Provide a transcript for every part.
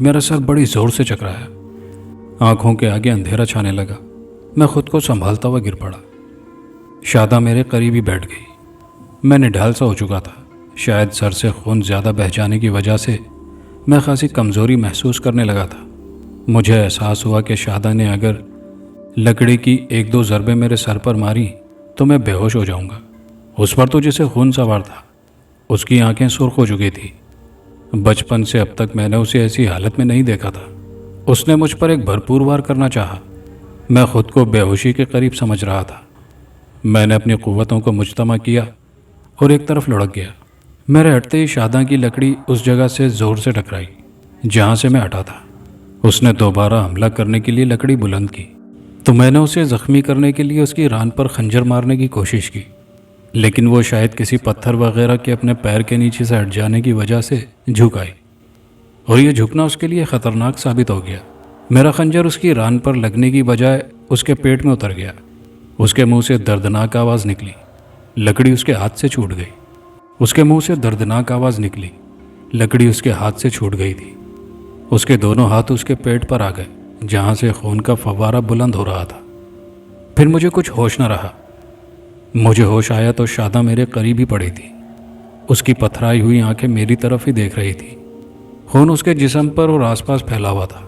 میرا سر بڑی زور سے چکرایا، آنکھوں کے آگے اندھیرا چھانے لگا، میں خود کو سنبھالتا ہوا گر پڑا۔ شادہ میرے قریب ہی بیٹھ گئی۔ میں نڈھال سا ہو چکا تھا، شاید سر سے خون زیادہ بہہ جانے کی وجہ سے میں خاصی کمزوری محسوس کرنے لگا تھا۔ مجھے احساس ہوا کہ شادہ نے اگر لکڑی کی ایک دو ضربیں میرے سر پر ماری تو میں بے ہوش ہو جاؤں گا۔ اس پر تو جسے خون سوار تھا، اس کی آنکھیں سرخ ہو چکی تھی۔ بچپن سے اب تک میں نے اسے ایسی حالت میں نہیں دیکھا تھا۔ اس نے مجھ پر ایک بھرپور وار کرنا چاہا۔ میں خود کو بے ہوشی کے قریب سمجھ رہا تھا۔ میں نے اپنی قوتوں کو مجتمع کیا اور ایک طرف لڑک گیا۔ میرے ہٹتے ہی شاداں کی لکڑی اس جگہ سے زور سے ٹکرائی جہاں سے میں ہٹا تھا۔ اس نے دوبارہ حملہ کرنے کے لیے لکڑی بلند کی تو میں نے اسے زخمی کرنے کے لیے اس کی ران پر خنجر مارنے کی کوشش کی، لیکن وہ شاید کسی پتھر وغیرہ کے اپنے پیر کے نیچے سے ہٹ جانے کی وجہ سے جھک آئی، اور یہ جھکنا اس کے لیے خطرناک ثابت ہو گیا۔ میرا خنجر اس کی ران پر لگنے کی بجائے اس کے پیٹ میں اتر گیا۔ اس کے منہ سے دردناک آواز نکلی۔ لکڑی اس کے ہاتھ سے چھوٹ گئی۔ اس کے منہ سے دردناک آواز نکلی۔ لکڑی اس کے ہاتھ سے چھوٹ گئی تھی۔ اس کے دونوں ہاتھ اس کے پیٹ پر آ گئے جہاں سے خون کا فوارہ بلند ہو رہا تھا۔ پھر مجھے کچھ ہوش نہ رہا۔ مجھے ہوش آیا تو شادہ میرے قریب ہی پڑی تھی۔ اس کی پتھرائی ہوئی آنکھیں میری طرف ہی دیکھ رہی تھی۔ خون اس کے جسم پر اور آس پاس پھیلا ہوا تھا۔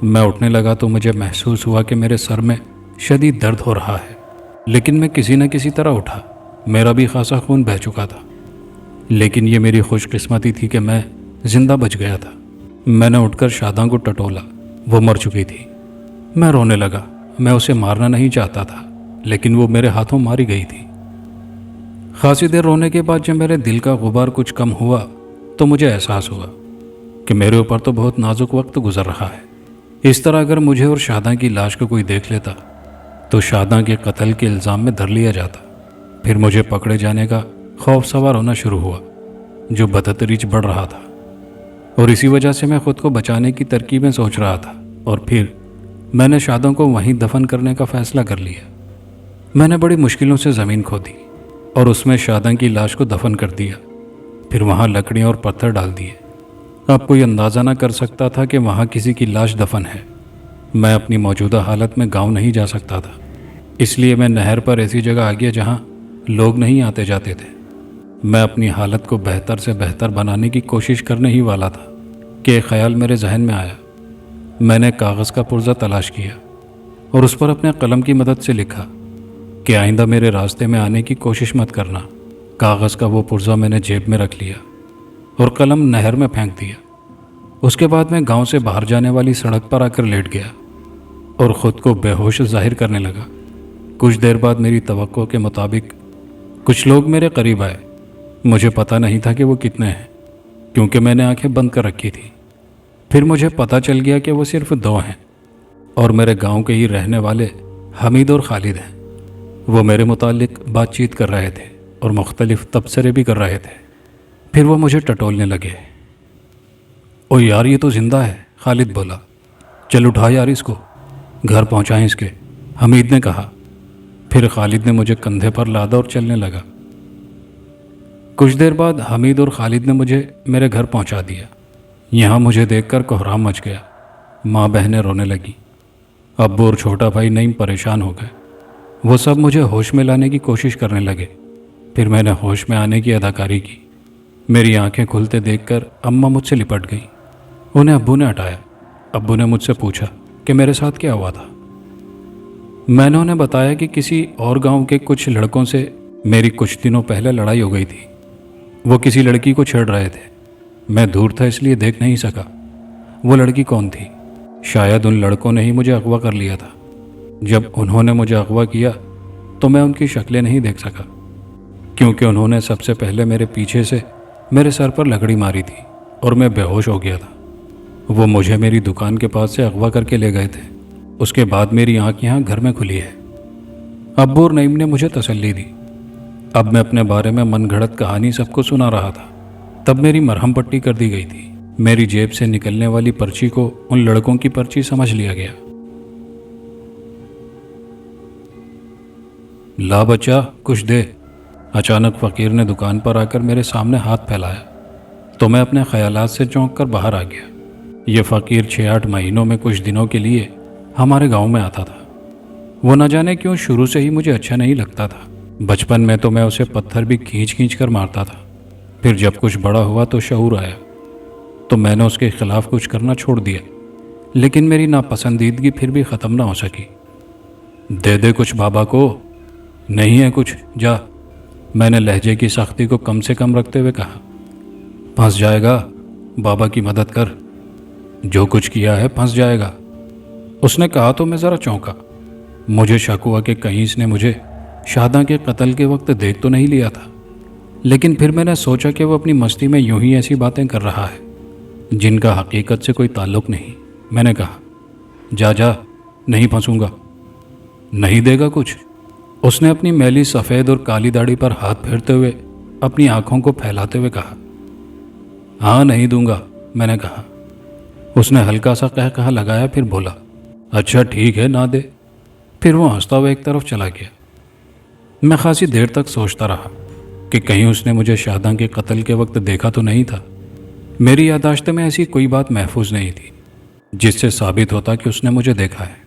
میں اٹھنے لگا تو مجھے محسوس ہوا کہ میرے سر میں شدید درد ہو رہا ہے، لیکن میں کسی نہ کسی طرح اٹھا۔ میرا بھی خاصا خون بہہ چکا تھا، لیکن یہ میری خوش قسمتی تھی کہ میں زندہ بچ گیا تھا۔ میں نے اٹھ کر شاداں کو ٹٹولا، وہ مر چکی تھی۔ میں رونے لگا۔ میں اسے مارنا نہیں چاہتا تھا، لیکن وہ میرے ہاتھوں ماری گئی تھی۔ خاصی دیر رونے کے بعد جب میرے دل کا غبار کچھ کم ہوا تو مجھے احساس ہوا کہ میرے اوپر تو بہت نازک وقت گزر رہا ہے۔ اس طرح اگر مجھے اور شاداں کی لاش کو کوئی دیکھ لیتا تو شاداں کے قتل کے الزام میں دھر لیا جاتا۔ پھر مجھے پکڑے جانے کا خوف سوار ہونا شروع ہوا جو بتدریج بڑھ رہا تھا، اور اسی وجہ سے میں خود کو بچانے کی ترکیبیں سوچ رہا تھا، اور پھر میں نے شادوں کو وہیں دفن کرنے کا فیصلہ کر لیا۔ میں نے بڑی مشکلوں سے زمین کھودی اور اس میں شاداں کی لاش کو دفن کر دیا، پھر وہاں لکڑیاں اور پتھر ڈال دیے۔ اب کوئی اندازہ نہ کر سکتا تھا کہ وہاں کسی کی لاش دفن ہے۔ میں اپنی موجودہ حالت میں گاؤں نہیں جا سکتا تھا، اس لیے میں نہر پر ایسی جگہ آ گیا جہاں لوگ نہیں آتے جاتے تھے۔ میں اپنی حالت کو بہتر سے بہتر بنانے کی کوشش کرنے ہی والا تھا کہ ایک خیال میرے ذہن میں آیا۔ میں نے کاغذ کا پرزہ تلاش کیا اور اس پر اپنے قلم کی مدد سے لکھا کہ آئندہ میرے راستے میں آنے کی کوشش مت کرنا۔ کاغذ کا وہ پرزہ میں نے جیب میں رکھ لیا اور قلم نہر میں پھینک دیا۔ اس کے بعد میں گاؤں سے باہر جانے والی سڑک پر آ کر لیٹ گیا اور خود کو بے ہوش ظاہر کرنے لگا۔ کچھ دیر بعد میری توقع کے مطابق کچھ لوگ میرے قریب آئے۔ مجھے پتہ نہیں تھا کہ وہ کتنے ہیں کیونکہ میں نے آنکھیں بند کر رکھی تھی۔ پھر مجھے پتہ چل گیا کہ وہ صرف دو ہیں، اور میرے گاؤں کے ہی رہنے والے حمید اور خالد ہیں۔ وہ میرے متعلق بات چیت کر رہے تھے اور مختلف تبصرے بھی کر رہے تھے۔ پھر وہ مجھے ٹٹولنے لگے۔ او یار، یہ تو زندہ ہے، خالد بولا۔ چل اٹھا یار اس کو، گھر پہنچائیں اس کے، حمید نے کہا۔ پھر خالد نے مجھے کندھے پر لادا اور چلنے لگا۔ کچھ دیر بعد حمید اور خالد نے مجھے میرے گھر پہنچا دیا۔ یہاں مجھے دیکھ کر کوہرام مچ گیا۔ ماں بہنیں رونے لگیں، ابو اور چھوٹا بھائی نئی پریشان ہو گئے۔ وہ سب مجھے ہوش میں لانے کی کوشش کرنے لگے۔ پھر میں نے ہوش میں آنے کی اداکاری کی۔ میری آنکھیں کھلتے دیکھ کر اماں مجھ سے لپٹ گئیں۔ انہیں ابو نے ہٹایا۔ ابو نے مجھ سے پوچھا کہ میرے ساتھ کیا ہوا تھا۔ میں نے انہیں بتایا کہ کسی اور گاؤں کے کچھ لڑکوں سے میری کچھ دنوں پہلے لڑائی ہو گئی تھی۔ وہ کسی لڑکی کو چھیڑ رہے تھے۔ میں دور تھا اس لیے دیکھ نہیں سکا۔ وہ لڑکی کون تھی؟ شاید ان لڑکوں نے ہی مجھے اغوا کر لیا تھا۔ جب انہوں نے مجھے اغوا کیا تو میں ان کی شکلیں نہیں دیکھ سکا کیونکہ انہوں نے سب سے پہلے میرے پیچھے سے میرے سر پر لکڑی ماری تھی اور میں بے ہوش ہو گیا تھا۔ وہ مجھے میری دکان کے پاس سے اغوا کر کے لے گئے تھے۔ اس کے بعد میری آنکھ یہاں گھر میں کھلی ہے۔ ابو اور نعیم نے مجھے تسلی دی۔ اب میں اپنے بارے میں من گھڑت کہانی سب کو سنا رہا تھا۔ تب میری مرہم پٹی کر دی گئی تھی۔ میری جیب سے نکلنے والی پرچی کو ان لڑکوں کی پرچی سمجھ لیا گیا۔ لا بچہ کچھ دے۔ اچانک فقیر نے دکان پر آ کر میرے سامنے ہاتھ پھیلایا تو میں اپنے خیالات سے چونک کر باہر آ گیا۔ یہ فقیر 6-8 مہینوں میں کچھ دنوں کے لیے ہمارے گاؤں میں آتا تھا۔ وہ نہ جانے کیوں شروع سے ہی مجھے اچھا نہیں لگتا تھا۔ بچپن میں تو میں اسے پتھر بھی کھینچ کھینچ کر مارتا تھا۔ پھر جب کچھ بڑا ہوا تو شعور آیا تو میں نے اس کے خلاف کچھ کرنا چھوڑ دیا، لیکن میری ناپسندیدگی پھر بھی ختم نہ ہو سکی۔ دے دے کچھ بابا کو۔ نہیں ہے کچھ، جا، میں نے لہجے کی سختی کو کم سے کم رکھتے ہوئے کہا۔ پھنس جائے گا، بابا کی مدد کر، جو کچھ کیا ہے پھنس جائے گا، اس نے کہا تو میں ذرا چونکا۔ مجھے شک ہوا کہ کہیں اس نے مجھے شاداں کے قتل کے وقت دیکھ تو نہیں لیا تھا، لیکن پھر میں نے سوچا کہ وہ اپنی مستی میں یوں ہی ایسی باتیں کر رہا ہے جن کا حقیقت سے کوئی تعلق نہیں۔ میں نے کہا، جا جا، نہیں پھنسوں گا۔ نہیں دے گا کچھ؟ اس نے اپنی میلی سفید اور کالی داڑھی پر ہاتھ پھیرتے ہوئے اپنی آنکھوں کو پھیلاتے ہوئے کہا۔ ہاں نہیں دوں گا، میں نے کہا۔ اس نے ہلکا سا قہقہا لگایا، پھر بولا، اچھا ٹھیک ہے، نہ دے۔ پھر وہ ہنستا ہوا ایک طرف چلا گیا۔ میں خاصی دیر تک سوچتا رہا کہ کہیں اس نے مجھے شاداں کے قتل کے وقت دیکھا تو نہیں تھا۔ میری یادداشت میں ایسی کوئی بات محفوظ نہیں تھی جس سے ثابت ہوتا کہ اس نے مجھے دیکھا ہے۔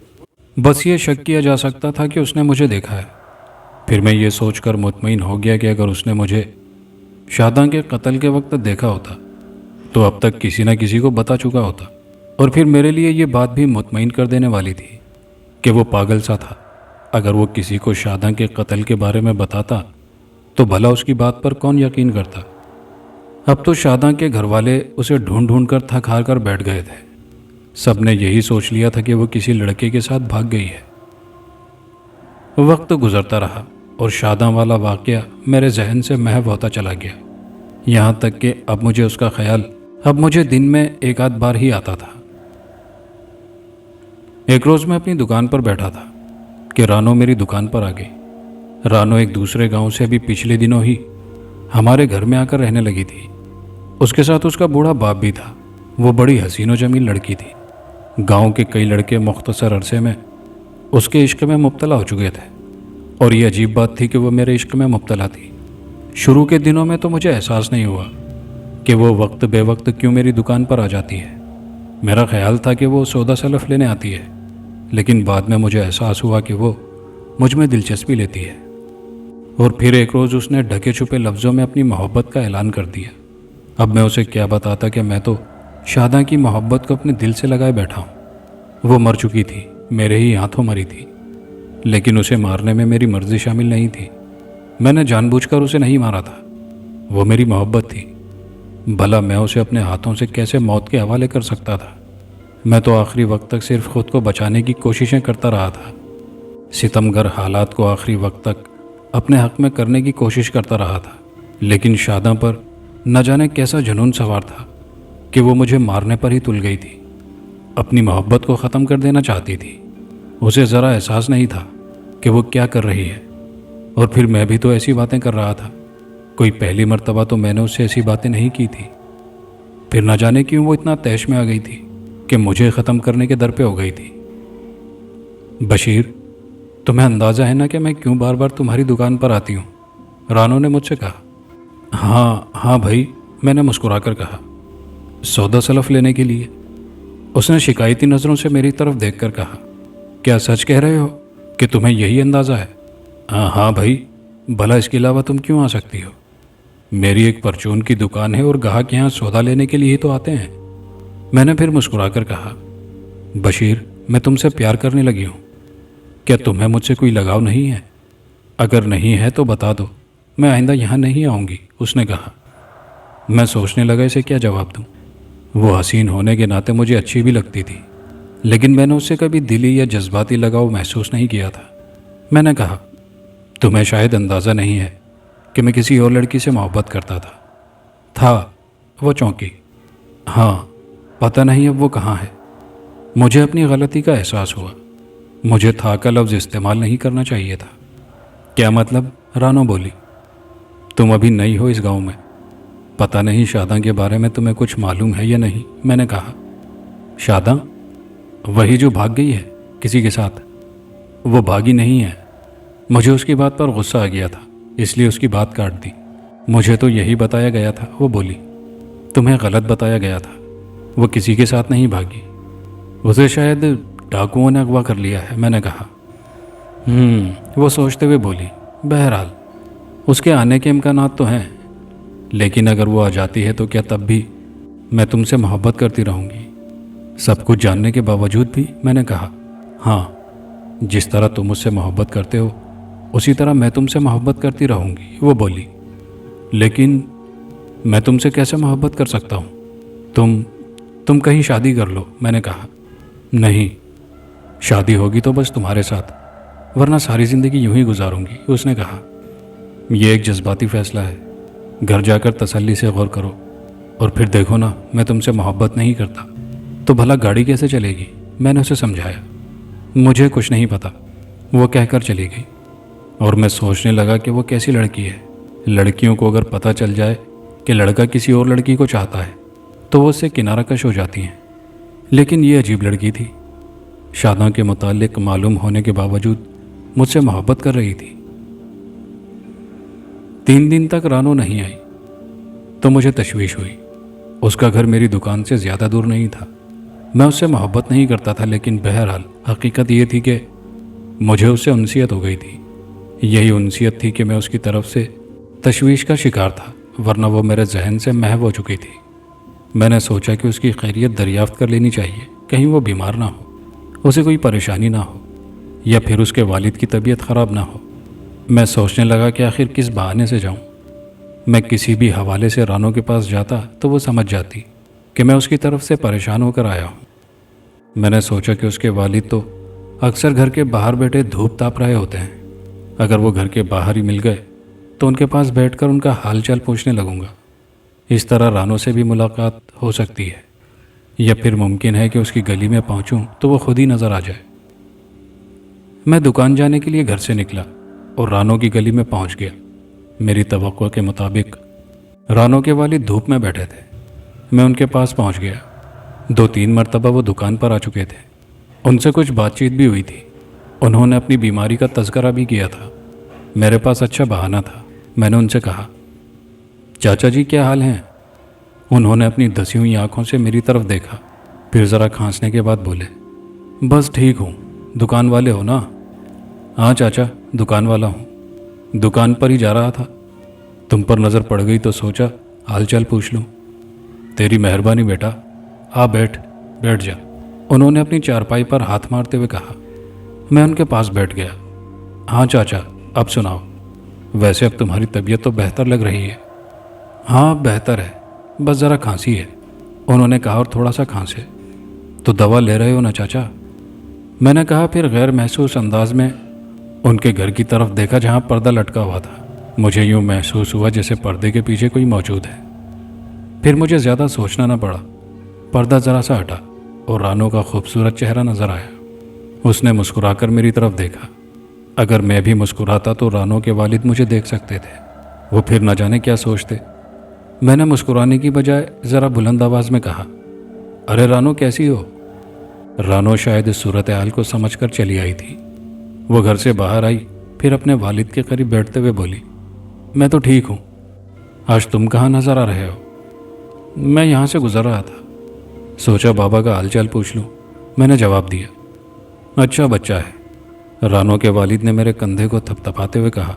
بس یہ شک کیا جا سکتا تھا کہ اس نے مجھے دیکھا ہے۔ پھر میں یہ سوچ کر مطمئن ہو گیا کہ اگر اس نے مجھے شاداں کے قتل کے وقت دیکھا ہوتا تو اب تک کسی نہ کسی کو بتا چکا ہوتا، اور پھر میرے لیے یہ بات بھی مطمئن کر دینے والی تھی کہ وہ پاگل سا تھا۔ اگر وہ کسی کو شاداں کے قتل کے بارے میں بتاتا تو بھلا اس کی بات پر کون یقین کرتا؟ اب تو شاداں کے گھر والے اسے ڈھونڈ ڈھونڈ کر تھک ہار کر بیٹھ گئے تھے۔ سب نے یہی سوچ لیا تھا کہ وہ کسی لڑکے کے ساتھ بھاگ گئی ہے۔ وقت گزرتا رہا اور شاداں والا واقعہ میرے ذہن سے محو ہوتا چلا گیا، یہاں تک کہ اب مجھے دن میں ایک آدھ بار ہی آتا تھا۔ ایک روز میں اپنی دکان پر بیٹھا تھا کہ رانو میری دکان پر آ گئی۔ رانو ایک دوسرے گاؤں سے بھی پچھلے دنوں ہی ہمارے گھر میں آ کر رہنے لگی تھی۔ اس کے ساتھ اس کا بوڑھا باپ بھی تھا۔ وہ بڑی حسین و جمیل لڑکی تھی۔ گاؤں کے کئی لڑکے مختصر عرصے میں اس کے عشق میں مبتلا ہو چکے تھے، اور یہ عجیب بات تھی کہ وہ میرے عشق میں مبتلا تھی۔ شروع کے دنوں میں تو مجھے احساس نہیں ہوا کہ وہ وقت بے وقت کیوں میری دکان پر آ جاتی ہے۔ میرا خیال تھا کہ وہ سودا سلف لینے آتی ہے، لیکن بعد میں مجھے احساس ہوا کہ وہ مجھ میں دلچسپی لیتی ہے۔ اور پھر ایک روز اس نے ڈھکے چھپے لفظوں میں اپنی محبت کا اعلان کر دیا۔ اب میں اسے کیا بتاتا کہ میں تو شاداں کی محبت کو اپنے دل سے لگائے بیٹھا ہوں۔ وہ مر چکی تھی، میرے ہی ہاتھوں مری تھی، لیکن اسے مارنے میں میری مرضی شامل نہیں تھی۔ میں نے جان بوجھ کر اسے نہیں مارا تھا، وہ میری محبت تھی۔ بھلا میں اسے اپنے ہاتھوں سے کیسے موت کے حوالے کر سکتا تھا؟ میں تو آخری وقت تک صرف خود کو بچانے کی کوششیں کرتا رہا تھا۔ ستمگر حالات کو آخری وقت تک اپنے حق میں کرنے کی کوشش کرتا رہا تھا، لیکن شاداں پر نہ جانے کیسا جنون سوار تھا کہ وہ مجھے مارنے پر ہی تل گئی تھی۔ اپنی محبت کو ختم کر دینا چاہتی تھی۔ اسے ذرا احساس نہیں تھا کہ وہ کیا کر رہی ہے، اور پھر میں بھی تو ایسی باتیں کر رہا تھا۔ کوئی پہلی مرتبہ تو میں نے اس سے ایسی باتیں نہیں کی تھی، پھر نہ جانے کیوں وہ اتنا طیش میں آ گئی تھی کہ مجھے ختم کرنے کے در پہ ہو گئی تھی۔ بشیر، تمہیں اندازہ ہے نا کہ میں کیوں بار بار تمہاری دکان پر آتی ہوں؟ رانو نے مجھ سے کہا۔ ہاں بھائی، میں نے مسکرا کر کہا۔ سودا سلف لینے کے لیے؟ اس نے شکایتی نظروں سے میری طرف دیکھ کر کہا۔ کیا سچ کہہ رہے ہو کہ تمہیں یہی اندازہ ہے؟ ہاں بھائی، بھلا اس کے علاوہ تم کیوں آ سکتی ہو؟ میری ایک پرچون کی دکان ہے اور گاہک یہاں سودا لینے کے لیے ہی تو آتے ہیں، میں نے پھر مسکرا کر کہا۔ بشیر، میں تم سے پیار کرنے لگی ہوں، کیا تمہیں مجھ سے کوئی لگاؤ نہیں ہے؟ اگر نہیں ہے تو بتا دو، میں آئندہ یہاں نہیں آؤں گی، اس نے کہا۔ میں سوچنے لگا اسے کیا جواب دوں۔ وہ حسین ہونے کے ناطے مجھے اچھی بھی لگتی تھی، لیکن میں نے اس سے کبھی دلی یا جذباتی لگاؤ محسوس نہیں کیا تھا۔ میں نے کہا، تمہیں شاید اندازہ نہیں ہے کہ میں کسی اور لڑکی سے محبت کرتا تھا۔ وہ چونکی۔ ہاں، پتہ نہیں اب وہ کہاں ہے۔ مجھے اپنی غلطی کا احساس ہوا۔ مجھے تھا کا لفظ استعمال نہیں کرنا چاہیے تھا۔ کیا مطلب؟ رانو بولی۔ تم ابھی نئی ہو اس گاؤں میں، پتہ نہیں شاداں کے بارے میں تمہیں کچھ معلوم ہے یا نہیں، میں نے کہا۔ شاداں؟ وہی جو بھاگ گئی ہے کسی کے ساتھ؟ وہ بھاگی نہیں ہے۔ مجھے اس کی بات پر غصہ آ گیا تھا، اس لیے اس کی بات کاٹ دی۔ مجھے تو یہی بتایا گیا تھا، وہ بولی۔ تمہیں غلط بتایا گیا تھا۔ وہ کسی کے ساتھ نہیں بھاگی، اسے شاید ڈاکوؤں نے اغوا کر لیا ہے، میں نے کہا۔ وہ سوچتے ہوئے بولی، بہرحال اس کے آنے کے امکانات تو ہیں، لیکن اگر وہ آ جاتی ہے تو کیا تب بھی میں تم سے محبت کرتی رہوں گی؟ سب کچھ جاننے کے باوجود بھی، میں نے کہا۔ ہاں، جس طرح تم مجھ سے محبت کرتے ہو اسی طرح میں تم سے محبت کرتی رہوں گی، وہ بولی۔ لیکن میں تم سے کیسے محبت کر سکتا ہوں؟ تم کہیں شادی کر لو، میں نے کہا۔ نہیں، شادی ہوگی تو بس تمہارے ساتھ، ورنہ ساری زندگی یوں ہی گزاروں گی، اس نے کہا۔ یہ ایک جذباتی فیصلہ ہے، گھر جا کر تسلی سے غور کرو، اور پھر دیکھو نا میں تم سے محبت نہیں کرتا تو بھلا گاڑی کیسے چلے گی؟ میں نے اسے سمجھایا۔ مجھے کچھ نہیں پتا، وہ کہہ کر چلی گئی، اور میں سوچنے لگا کہ وہ کیسی لڑکی ہے۔ لڑکیوں کو اگر پتہ چل جائے کہ لڑکا کسی اور لڑکی کو چاہتا ہے تو وہ اس سے کنارہ کش ہو جاتی ہیں، لیکن یہ عجیب لڑکی تھی، شاداں کے متعلق معلوم ہونے کے باوجود مجھ سے محبت کر رہی تھی۔ 3 دن تک رانو نہیں آئی تو مجھے تشویش ہوئی۔ اس کا گھر میری دکان سے زیادہ دور نہیں تھا۔ میں اس سے محبت نہیں کرتا تھا، لیکن بہرحال حقیقت یہ تھی کہ مجھے اس سے انسیت ہو گئی تھی۔ یہی انسیت تھی کہ میں اس کی طرف سے تشویش کا شکار تھا، ورنہ وہ میرے ذہن سے محو ہو چکی تھی۔ میں نے سوچا کہ اس کی خیریت دریافت کر لینی چاہیے، کہیں وہ بیمار نہ ہو، اسے کوئی پریشانی نہ ہو، یا پھر اس کے والد کی طبیعت خراب نہ ہو۔ میں سوچنے لگا کہ آخر کس بہانے سے جاؤں۔ میں کسی بھی حوالے سے رانو کے پاس جاتا تو وہ سمجھ جاتی کہ میں اس کی طرف سے پریشان ہو کر آیا ہوں۔ میں نے سوچا کہ اس کے والد تو اکثر گھر کے باہر بیٹھے دھوپ تاپ رہے ہوتے ہیں، اگر وہ گھر کے باہر ہی مل گئے تو ان کے پاس بیٹھ کر ان کا حال چال پوچھنے لگوں گا۔ اس طرح رانو سے بھی ملاقات ہو سکتی ہے، یا پھر ممکن ہے کہ اس کی گلی میں پہنچوں تو وہ خود ہی نظر آ جائے۔ میں دکان جانے کے لیے گھر سے نکلا اور رانو کی گلی میں پہنچ گیا۔ میری توقع کے مطابق رانو کے والد دھوپ میں بیٹھے تھے۔ میں ان کے پاس پہنچ گیا۔ 2-3 مرتبہ وہ دکان پر آ چکے تھے، ان سے کچھ بات چیت بھی ہوئی تھی۔ انہوں نے اپنی بیماری کا تذکرہ بھی کیا تھا۔ میرے پاس اچھا بہانہ تھا۔ میں نے ان سے کہا، چاچا جی کیا حال ہیں؟ انہوں نے اپنی دسی ہوئی آنکھوں سے میری طرف دیکھا، پھر ذرا کھانسنے کے بعد بولے، بس ٹھیک ہوں۔ دکان والے ہو نا؟ ہاں چاچا، دکان والا ہوں، دکان پر ہی جا رہا تھا، تم پر نظر پڑ گئی تو سوچا حال چال پوچھ لوں۔ تیری مہربانی بیٹا، آ بیٹھ جا، انہوں نے اپنی چارپائی پر ہاتھ مارتے ہوئے کہا۔ میں ان کے پاس بیٹھ گیا۔ ہاں چاچا، اب سناؤ، ویسے اب تمہاری طبیعت تو بہتر لگ رہی ہے۔ ہاں بہتر ہے، بس ذرا کھانسی ہے، انہوں نے کہا، اور تھوڑا سا کھانسے۔ تو دوا لے رہے ہو نا چاچا؟ میں نے کہا، پھر غیر محسوس انداز میں ان کے گھر کی طرف دیکھا جہاں پردہ لٹکا ہوا تھا۔ مجھے یوں محسوس ہوا جیسے پردے کے پیچھے کوئی موجود ہے۔ پھر مجھے زیادہ سوچنا نہ پڑا، پردہ ذرا سا ہٹا اور رانو کا خوبصورت چہرہ نظر آیا۔ اس نے مسکرا کر میری طرف دیکھا۔ اگر میں بھی مسکراتا تو رانو کے والد مجھے دیکھ سکتے تھے، وہ پھر نہ جانے کیا سوچتے۔ میں نے مسکرانے کی بجائے ذرا بلند آواز میں کہا، ارے رانو کیسی ہو؟ رانو شاید اس صورتحال کو سمجھ کر چلی آئی تھی۔ وہ گھر سے باہر آئی، پھر اپنے والد کے قریب بیٹھتے ہوئے بولی، میں تو ٹھیک ہوں، آج تم کہاں نظر آ رہے ہو؟ میں یہاں سے گزر رہا تھا، سوچا بابا کا حال چال پوچھ لوں، میں نے جواب دیا۔ اچھا بچہ ہے، رانو کے والد نے میرے کندھے کو تھپتھپاتے ہوئے کہا۔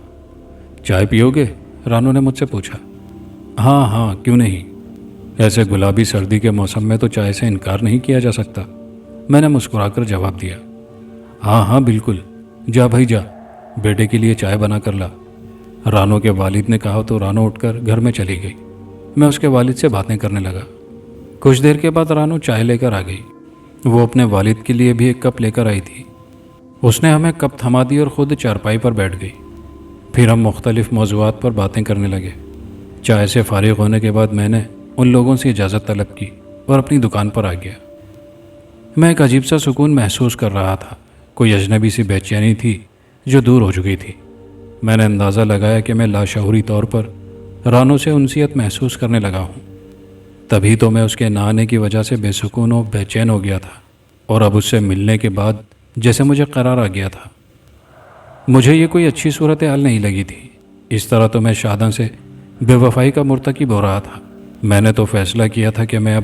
چائے پیو گے؟ رانو نے مجھ سے پوچھا۔ ہاں ہاں، کیوں نہیں، ایسے گلابی سردی کے موسم میں تو چائے سے انکار نہیں کیا جا سکتا، میں نے مسکرا کر جواب دیا۔ ہاں ہاں بالکل، جا بھائی جا، بیٹے کے لیے چائے بنا کر لا، رانو کے والد نے کہا تو رانو اٹھ کر گھر میں چلی گئی۔ میں اس کے والد سے باتیں کرنے لگا۔ کچھ دیر کے بعد رانو چائے لے کر آ گئی۔ وہ اپنے والد کے لیے بھی ایک کپ لے کر آئی تھی۔ اس نے ہمیں کپ تھما دی اور خود چارپائی پر بیٹھ گئی۔ پھر ہم مختلف موضوعات پر باتیں کرنے لگے۔ چائے سے فارغ ہونے کے بعد میں نے ان لوگوں سے اجازت طلب کی اور اپنی دکان پر آ گیا۔ میں ایک عجیب سا سکون محسوس کر رہا تھا، کوئی اجنبی سی بے چینی تھی جو دور ہو چکی تھی۔ میں نے اندازہ لگایا کہ میں لاشعوری طور پر رانو سے انسیت محسوس کرنے لگا ہوں۔ تبھی تو میں اس کے نہ آنے کی وجہ سے بے سکون و بے چین ہو گیا تھا، اور اب اس سے ملنے کے بعد جیسے مجھے قرار آ گیا تھا۔ مجھے یہ کوئی اچھی صورتحال نہیں لگی تھی۔ اس طرح تو میں شاداں سے بے وفائی کا مرتکب ہو رہا تھا۔ میں نے تو فیصلہ کیا تھا کہ میں اب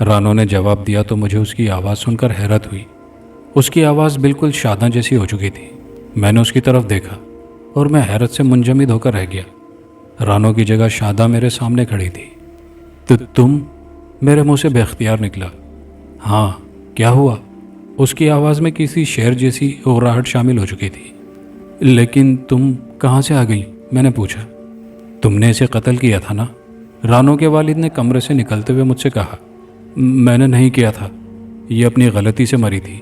رانو نے جواب دیا تو مجھے اس کی آواز سن کر حیرت ہوئی۔ اس کی آواز بالکل شاداں جیسی ہو چکی تھی۔ میں نے اس کی طرف دیکھا اور میں حیرت سے منجمد ہو کر رہ گیا۔ رانو کی جگہ شاداں میرے سامنے کھڑی تھی۔ تو تم؟ میرے منہ سے بے اختیار نکلا۔ ہاں، کیا ہوا؟ اس کی آواز میں کسی شعر جیسی غراہٹ شامل ہو چکی تھی۔ لیکن تم کہاں سے آ گئی؟ میں نے پوچھا۔ تم نے اسے قتل کیا تھا نا؟ رانو کے والد نے کمرے سے نکلتے ہوئے مجھ سے کہا۔ میں نے نہیں کیا تھا، یہ اپنی غلطی سے مری تھی۔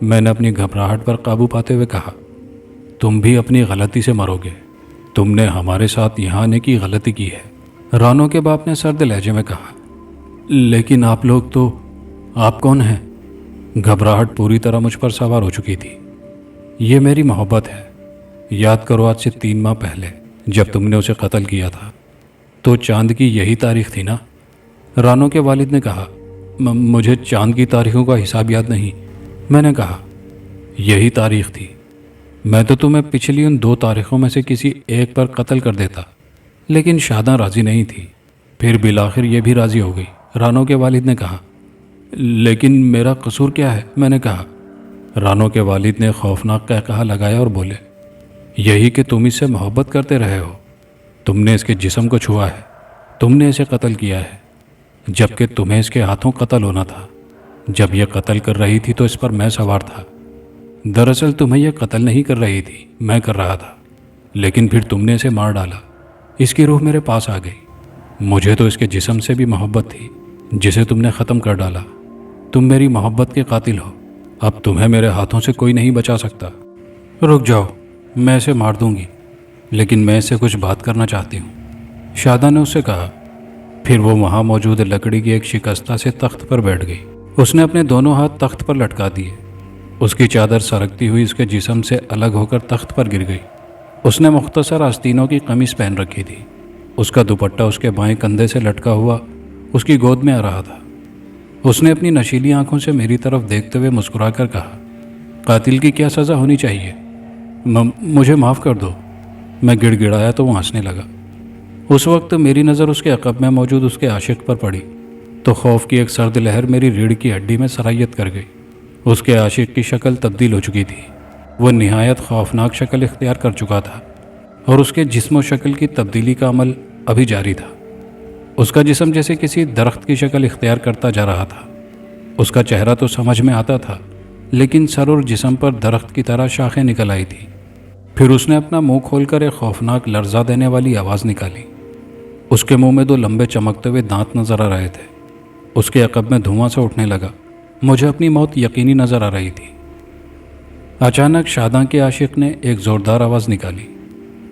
میں نے اپنی گھبراہٹ پر قابو پاتے ہوئے کہا۔ تم بھی اپنی غلطی سے مرو گے۔ تم نے ہمارے ساتھ یہاں آنے کی غلطی کی ہے، رانو کے باپ نے سرد لہجے میں کہا۔ لیکن آپ لوگ تو، آپ کون ہیں؟ گھبراہٹ پوری طرح مجھ پر سوار ہو چکی تھی۔ یہ میری محبت ہے۔ یاد کرو آج سے 3 ماہ پہلے جب تم نے اسے قتل کیا تھا تو چاند کی یہی تاریخ تھی نا؟ رانو کے والد نے کہا۔ مجھے چاند کی تاریخوں کا حساب یاد نہیں، میں نے کہا۔ یہی تاریخ تھی۔ میں تو تمہیں پچھلی ان 2 تاریخوں میں سے کسی ایک پر قتل کر دیتا، لیکن شاداں راضی نہیں تھی۔ پھر بالآخر یہ بھی راضی ہو گئی، رانو کے والد نے کہا۔ لیکن میرا قصور کیا ہے؟ میں نے کہا۔ رانو کے والد نے خوفناک قہقہا لگایا اور بولے۔ یہی کہ تم اس سے محبت کرتے رہے ہو۔ تم نے اس کے جسم کو چھوا ہے، تم نے اسے قتل کیا ہے، جبکہ تمہیں اس کے ہاتھوں قتل ہونا تھا۔ جب یہ قتل کر رہی تھی تو اس پر میں سوار تھا۔ دراصل تمہیں یہ قتل نہیں کر رہی تھی، میں کر رہا تھا، لیکن پھر تم نے اسے مار ڈالا۔ اس کی روح میرے پاس آ گئی۔ مجھے تو اس کے جسم سے بھی محبت تھی جسے تم نے ختم کر ڈالا۔ تم میری محبت کے قاتل ہو۔ اب تمہیں میرے ہاتھوں سے کوئی نہیں بچا سکتا۔ رک جاؤ، میں اسے مار دوں گی، لیکن میں اس سے کچھ بات کرنا چاہتی ہوں، شاداں نے اس سے کہا۔ پھر وہ وہاں موجود لکڑی کی ایک شکستہ سے تخت پر بیٹھ گئی۔ اس نے اپنے دونوں ہاتھ تخت پر لٹکا دیے۔ اس کی چادر سرکتی ہوئی اس کے جسم سے الگ ہو کر تخت پر گر گئی۔ اس نے مختصر آستینوں کی قمیص پہن رکھی تھی۔ اس کا دوپٹہ اس کے بائیں کندھے سے لٹکا ہوا اس کی گود میں آ رہا تھا۔ اس نے اپنی نشیلی آنکھوں سے میری طرف دیکھتے ہوئے مسکرا کر کہا۔ قاتل کی کیا سزا ہونی چاہیے؟ مجھے معاف کر دو، میں گڑ گڑایا تو وہ ہنسنے لگا۔ اس وقت میری نظر اس کے عقب میں موجود اس کے عاشق پر پڑی تو خوف کی ایک سرد لہر میری ریڑھ کی ہڈی میں سرایت کر گئی۔ اس کے عاشق کی شکل تبدیل ہو چکی تھی۔ وہ نہایت خوفناک شکل اختیار کر چکا تھا اور اس کے جسم و شکل کی تبدیلی کا عمل ابھی جاری تھا۔ اس کا جسم جیسے کسی درخت کی شکل اختیار کرتا جا رہا تھا۔ اس کا چہرہ تو سمجھ میں آتا تھا، لیکن سر اور جسم پر درخت کی طرح شاخیں نکل آئی تھی۔ پھر اس نے اپنا منہ کھول کر ایک خوفناک لرزا دینے والی آواز نکالی۔ اس کے منہ میں 2 لمبے چمکتے ہوئے دانت نظر آ رہے تھے۔ اس کے عقب میں دھواں سا اٹھنے لگا۔ مجھے اپنی موت یقینی نظر آ رہی تھی۔ اچانک شاداں کے عاشق نے ایک زوردار آواز نکالی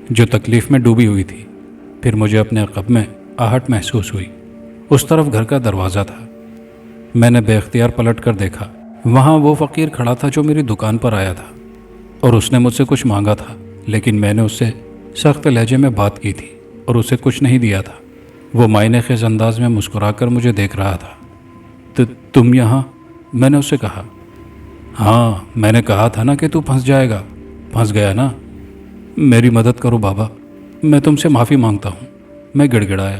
جو تکلیف میں ڈوبی ہوئی تھی۔ پھر مجھے اپنے عقب میں آہٹ محسوس ہوئی۔ اس طرف گھر کا دروازہ تھا۔ میں نے بے اختیار پلٹ کر دیکھا۔ وہاں وہ فقیر کھڑا تھا جو میری دکان پر آیا تھا، اور اس نے مجھ سے کچھ مانگا تھا، لیکن میں نے اس سے سخت لہجے میں بات کی تھی اور اسے کچھ نہیں دیا تھا۔ وہ معنی خیز انداز میں مسکرا کر مجھے دیکھ رہا تھا۔ تم یہاں؟ میں نے اس سے کہا۔ ہاں، میں نے کہا تھا نا کہ تو پھنس جائے گا۔ پھنس گیا نا؟ میری مدد کرو بابا، میں تم سے معافی مانگتا ہوں، میں گڑ گڑایا۔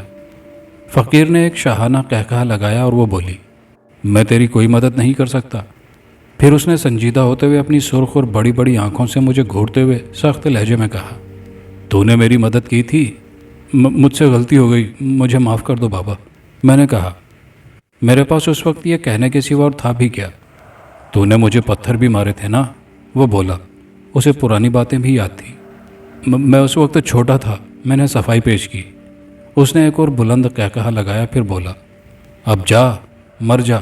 فقیر نے ایک شاہانہ قہقہا لگایا اور وہ بولی، میں تیری کوئی مدد نہیں کر سکتا۔ پھر اس نے سنجیدہ ہوتے ہوئے اپنی سرخ اور بڑی بڑی آنکھوں سے مجھے گھورتے ہوئے سخت لہجے میں کہا، تو نے میری مدد کی تھی؟ مجھ سے غلطی ہو گئی، مجھے معاف کر دو بابا، میں نے کہا۔ میرے پاس اس وقت یہ کہنے کے سوا اور تھا بھی کیا۔ تو نے مجھے پتھر بھی مارے تھے نا؟ وہ بولا۔ اسے پرانی باتیں بھی یاد تھیں۔ میں اس وقت چھوٹا تھا، میں نے صفائی پیش کی۔ اس نے ایک اور بلند قہقہا لگایا، پھر بولا، اب جا، مر جا،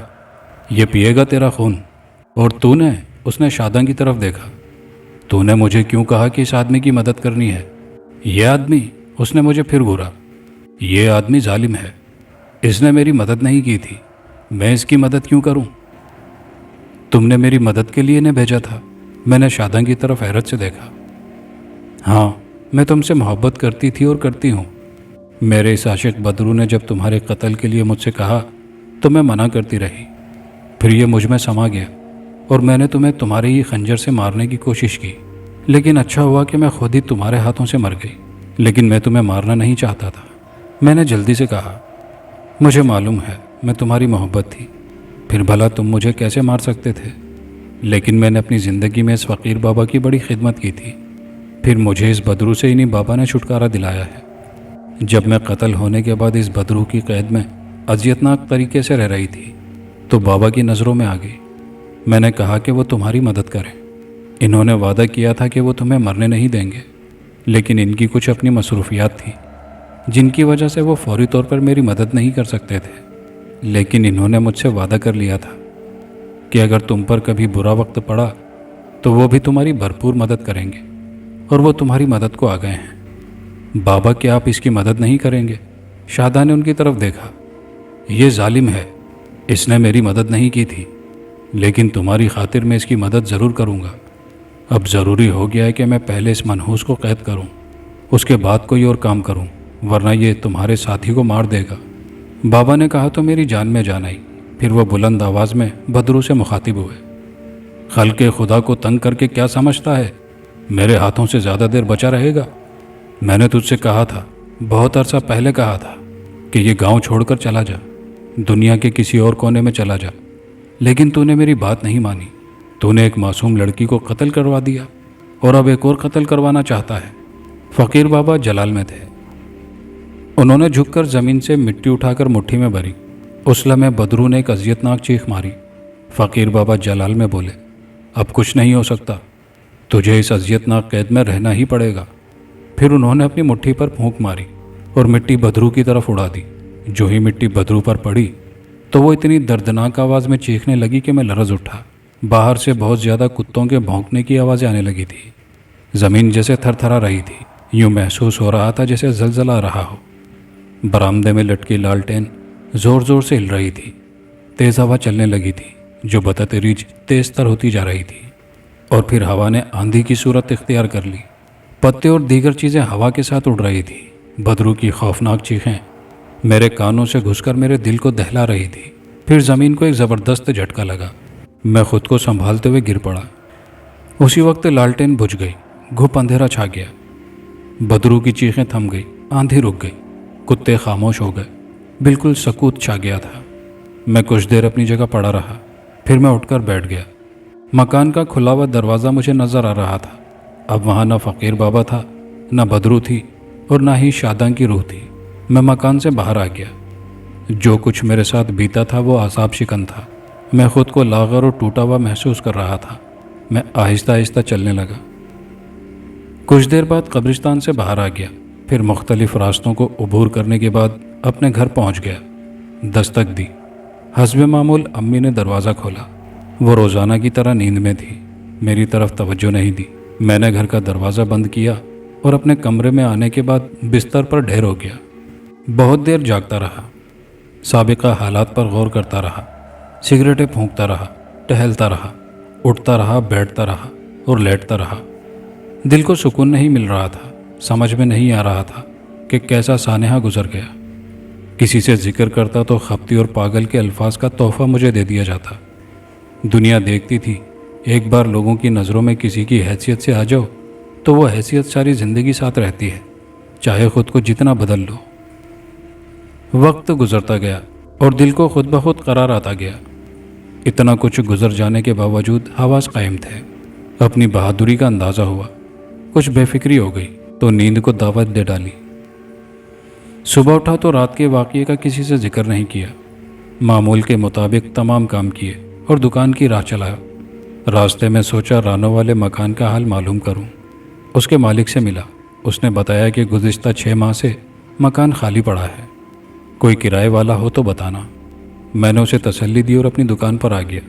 یہ پیے گا تیرا خون۔ اور تو نے؟ اس نے شاداں کی طرف دیکھا۔ تو نے مجھے کیوں کہا کہ اس آدمی کی مدد کرنی ہے؟ یہ آدمی؟ اس نے مجھے پھر گھورا۔ یہ آدمی ظالم ہے، اس نے میری مدد نہیں کی تھی، میں اس کی مدد کیوں کروں؟ تم نے میری مدد کے لیے انہیں بھیجا تھا؟ میں نے شاداں کی طرف حیرت سے دیکھا۔ ہاں، میں تم سے محبت کرتی تھی اور کرتی ہوں۔ میرے اس عاشق بدرو نے جب تمہارے قتل کے لیے مجھ سے کہا تو میں منع کرتی رہی۔ پھر یہ مجھ میں سما گیا اور میں نے تمہیں تمہارے ہی خنجر سے مارنے کی کوشش کی، لیکن اچھا ہوا کہ میں خود ہی تمہارے ہاتھوں سے مر گئی۔ لیکن میں تمہیں مارنا نہیں چاہتا تھا، میں نے جلدی سے کہا۔ مجھے معلوم ہے، میں تمہاری محبت تھی، پھر بھلا تم مجھے کیسے مار سکتے تھے؟ لیکن میں نے اپنی زندگی میں اس فقیر بابا کی بڑی خدمت کی تھی، پھر مجھے اس بدرو سے انہیں بابا نے چھٹکارا دلایا ہے۔ جب میں قتل ہونے کے بعد اس بدرو کی قید میں اذیتناک طریقے سے رہ رہی تھی تو بابا کی نظروں میں آ گئی۔ میں نے کہا کہ وہ تمہاری مدد کریں۔ انہوں نے وعدہ کیا تھا کہ وہ تمہیں مرنے نہیں دیں گے، لیکن ان کی کچھ اپنی مصروفیات تھیں جن کی وجہ سے وہ فوری طور پر میری مدد نہیں کر سکتے تھے، لیکن انہوں نے مجھ سے وعدہ کر لیا تھا کہ اگر تم پر کبھی برا وقت پڑا تو وہ بھی تمہاری بھرپور مدد کریں گے، اور وہ تمہاری مدد کو آ گئے ہیں۔ بابا کیا آپ اس کی مدد نہیں کریں گے؟ شاداں نے ان کی طرف دیکھا۔ یہ ظالم ہے، اس نے میری مدد نہیں کی تھی، لیکن تمہاری خاطر میں اس کی مدد ضرور کروں گا۔ اب ضروری ہو گیا ہے کہ میں پہلے اس منحوس کو قید کروں، اس کے بعد کوئی اور کام کروں، ورنہ یہ تمہارے ساتھی کو مار دے گا۔ بابا نے کہا تو میری جان میں جان آئی۔ پھر وہ بلند آواز میں بدرو سے مخاطب ہوئے۔ خلق خدا کو تنگ کر کے کیا سمجھتا ہے؟ میرے ہاتھوں سے زیادہ دیر بچا رہے گا؟ میں نے تجھ سے کہا تھا، بہت عرصہ پہلے کہا تھا کہ یہ گاؤں چھوڑ کر چلا جا، دنیا کے کسی اور کونے میں چلا جا، لیکن تو نے میری بات نہیں مانی۔ تو نے ایک معصوم لڑکی کو قتل کروا دیا اور اب ایک اور قتل کروانا چاہتا ہے۔ فقیر بابا جلال میں تھے۔ انہوں نے جھک کر زمین سے مٹی اٹھا کر مٹھی میں بھری۔ اس لمحے بدرو نے ایک اذیتناک چیخ ماری۔ فقیر بابا جلال میں بولے، اب کچھ نہیں ہو سکتا، تجھے اس اذیتناک قید میں رہنا ہی پڑے گا۔ پھر انہوں نے اپنی مٹھی پر پھونک ماری اور مٹی بدرو کی طرف اڑا دی۔ جو ہی مٹی بدرو پر پڑی تو وہ اتنی دردناک آواز میں چیخنے لگی کہ میں لرز اٹھا۔ باہر سے بہت زیادہ کتوں کے بھونکنے کی آوازیں آنے لگی تھی۔ زمین جیسے تھر تھرا رہی تھی، یوں محسوس ہو رہا تھا جیسے زلزلہ آ رہا ہو۔ برآمدے میں لٹکی لالٹین زور زور سے ہل رہی تھی۔ تیز ہوا چلنے لگی تھی جو بتدریج تیز تر ہوتی جا رہی تھی، اور پھر ہوا نے آندھی کی صورت اختیار کر لی۔ پتے اور دیگر چیزیں ہوا کے ساتھ اڑ رہی تھی۔ بدرو کی خوفناک چیخیں میرے کانوں سے گھس کر میرے دل کو دہلا رہی تھی۔ پھر زمین کو ایک زبردست جھٹکا لگا۔ میں خود کو سنبھالتے ہوئے گر پڑا۔ اسی وقت لالٹین بجھ گئی، گھپ اندھیرا چھا گیا۔ بدرو کی چیخیں تھم گئی، آندھی رک گئی، کتے خاموش ہو گئے، بالکل سکوت چھا گیا تھا۔ میں کچھ دیر اپنی جگہ پڑا رہا، پھر میں اٹھ کر بیٹھ گیا۔ مکان کا کھلا ہوا دروازہ مجھے نظر آ رہا تھا۔ اب وہاں نہ فقیر بابا تھا، نہ بدرو تھی، اور نہ ہی شاداں کی روح تھی۔ میں مکان سے باہر آ گیا۔ جو کچھ میرے ساتھ بیتا تھا وہ اعصاب شکن تھا۔ میں خود کو لاغر اور ٹوٹا ہوا محسوس کر رہا تھا۔ میں آہستہ آہستہ چلنے لگا۔ کچھ دیر بعد قبرستان سے باہر آ گیا، پھر مختلف راستوں کو عبور کرنے کے بعد اپنے گھر پہنچ گیا۔ دستک دی۔ حسب معمول امی نے دروازہ کھولا۔ وہ روزانہ کی طرح نیند میں تھی، میری طرف توجہ نہیں دی۔ میں نے گھر کا دروازہ بند کیا اور اپنے کمرے میں آنے کے بعد بستر پر ڈھیر ہو گیا۔ بہت دیر جاگتا رہا، سابقہ حالات پر غور کرتا رہا، سگریٹیں پھونکتا رہا، ٹہلتا رہا، اٹھتا رہا، بیٹھتا رہا اور لیٹتا رہا۔ دل کو سکون نہیں مل رہا تھا۔ سمجھ میں نہیں آ رہا تھا کہ کیسا سانحہ گزر گیا۔ کسی سے ذکر کرتا تو خپتی اور پاگل کے الفاظ کا تحفہ مجھے دے دیا جاتا۔ دنیا دیکھتی تھی، ایک بار لوگوں کی نظروں میں کسی کی حیثیت سے آ جاؤ تو وہ حیثیت ساری زندگی ساتھ رہتی ہے، چاہے خود کو جتنا بدل لو۔ وقت گزرتا گیا اور دل کو خود بخود قرار آتا گیا۔ اتنا کچھ گزر جانے کے باوجود حواس قائم تھے۔ اپنی بہادری کا اندازہ ہوا۔ کچھ بے فکری ہو گئی تو نیند کو دعوت دے ڈالی۔ صبح اٹھا تو رات کے واقعے کا کسی سے ذکر نہیں کیا۔ معمول کے مطابق تمام کام کیے اور دکان کی راہ چلایا۔ راستے میں سوچا رانوں والے مکان کا حال معلوم کروں۔ اس کے مالک سے ملا۔ اس نے بتایا کہ گزشتہ 6 ماہ سے مکان خالی پڑا ہے، کوئی کرائے والا ہو تو بتانا۔ میں نے اسے تسلی دی اور اپنی دکان پر آ گیا،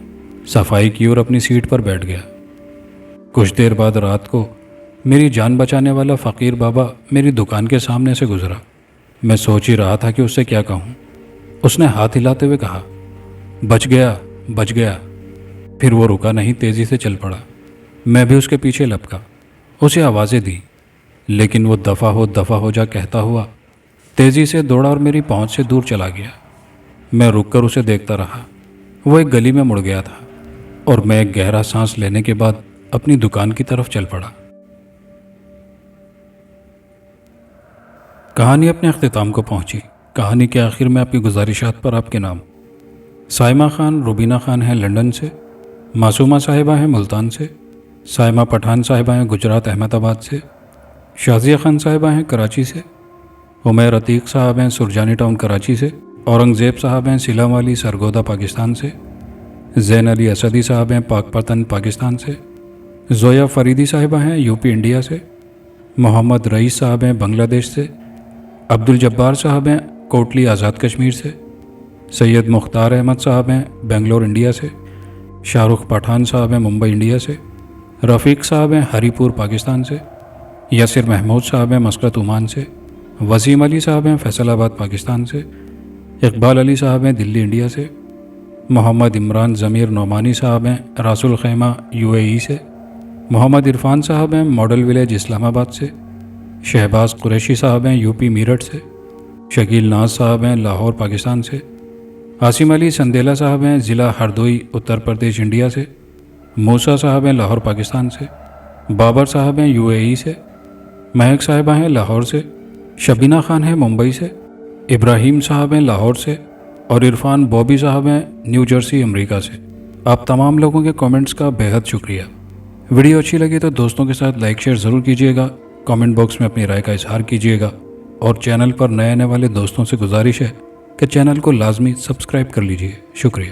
صفائی کی اور اپنی سیٹ پر بیٹھ گیا۔ کچھ دیر بعد رات کو میری جان بچانے والا فقیر بابا میری دکان کے سامنے سے گزرا۔ میں سوچ ہی رہا تھا کہ اس سے کیا کہوں۔ اس نے ہاتھ ہلاتے ہوئے کہا، بچ گیا، بچ گیا۔ پھر وہ رکا نہیں، تیزی سے چل پڑا۔ میں بھی اس کے پیچھے لپکا، اسے آوازیں دی، لیکن وہ دفع ہو جا کہتا ہوا تیزی سے دوڑا اور میری پہنچ سے دور چلا گیا۔ میں رک کر اسے دیکھتا رہا۔ وہ ایک گلی میں مڑ گیا تھا اور میں ایک گہرا سانس لینے کے بعد اپنی دکان کی طرف چل پڑا۔ کہانی اپنے اختتام کو پہنچی۔ کہانی کے آخر میں آپ کی گزارشات پر آپ کے نام سائمہ خان روبینہ خان ہیں لندن سے، معصومہ صاحبہ ہیں ملتان سے، سائمہ پٹھان صاحبہ ہیں گجرات احمد آباد سے، شازیہ خان صاحبہ ہیں کراچی سے، عمیر عتیق صاحب ہیں سرجانی ٹاؤن کراچی سے، اورنگزیب صاحب ہیں سیلا والی سرگودا پاکستان سے، زین علی اسدی صاحب ہیں پاک پتن پاکستان سے، زویا فریدی صاحبہ ہیں یو پی انڈیا سے، محمد رئیس صاحب ہیں بنگلہ دیش سے، عبدالجبار صاحب ہیں کوٹلی آزاد کشمیر سے، سید مختار احمد صاحب ہیں بنگلور انڈیا سے، شاہ رخ پٹھان صاحب ہیں ممبئی انڈیا سے، رفیق صاحب ہیں ہری پور پاکستان سے، یاسر محمود صاحب ہیں مسقط عمان سے، وسیم علی صاحب ہیں فیصل آباد پاکستان سے، اقبال علی صاحب ہیں دلی انڈیا سے، محمد عمران ضمیر نعمانی صاحب ہیں راس الخیمہ یو اے ای سے، محمد عرفان صاحب ہیں ماڈل ولیج اسلام آباد سے، شہباز قریشی صاحب ہیں یو پی میرٹھ سے، شکیل ناز صاحب ہیں لاہور پاکستان سے، عاصم علی سندیلا صاحب ہیں ضلع ہردوئی اتر پردیش انڈیا سے، موسیٰ صاحب ہیں لاہور پاکستان سے، بابر صاحب ہیں یو اے ای سے، مہک صاحبہ ہیں لاہور سے، شبینہ خان ہیں ممبئی سے، ابراہیم صاحب ہیں لاہور سے، اور عرفان بوبی صاحب ہیں نیو جرسی امریکہ سے۔ آپ تمام لوگوں کے کامنٹس کا بہت شکریہ۔ ویڈیو اچھی لگی تو دوستوں کے ساتھ لائک شیئر ضرور کیجیے گا، کامنٹ باکس میں اپنی رائے کا اظہار کیجیے گا، اور چینل پر نئے آنے والے دوستوں سے گزارش ہے کہ چینل کو لازمی سبسکرائب کر لیجیے۔ شکریہ۔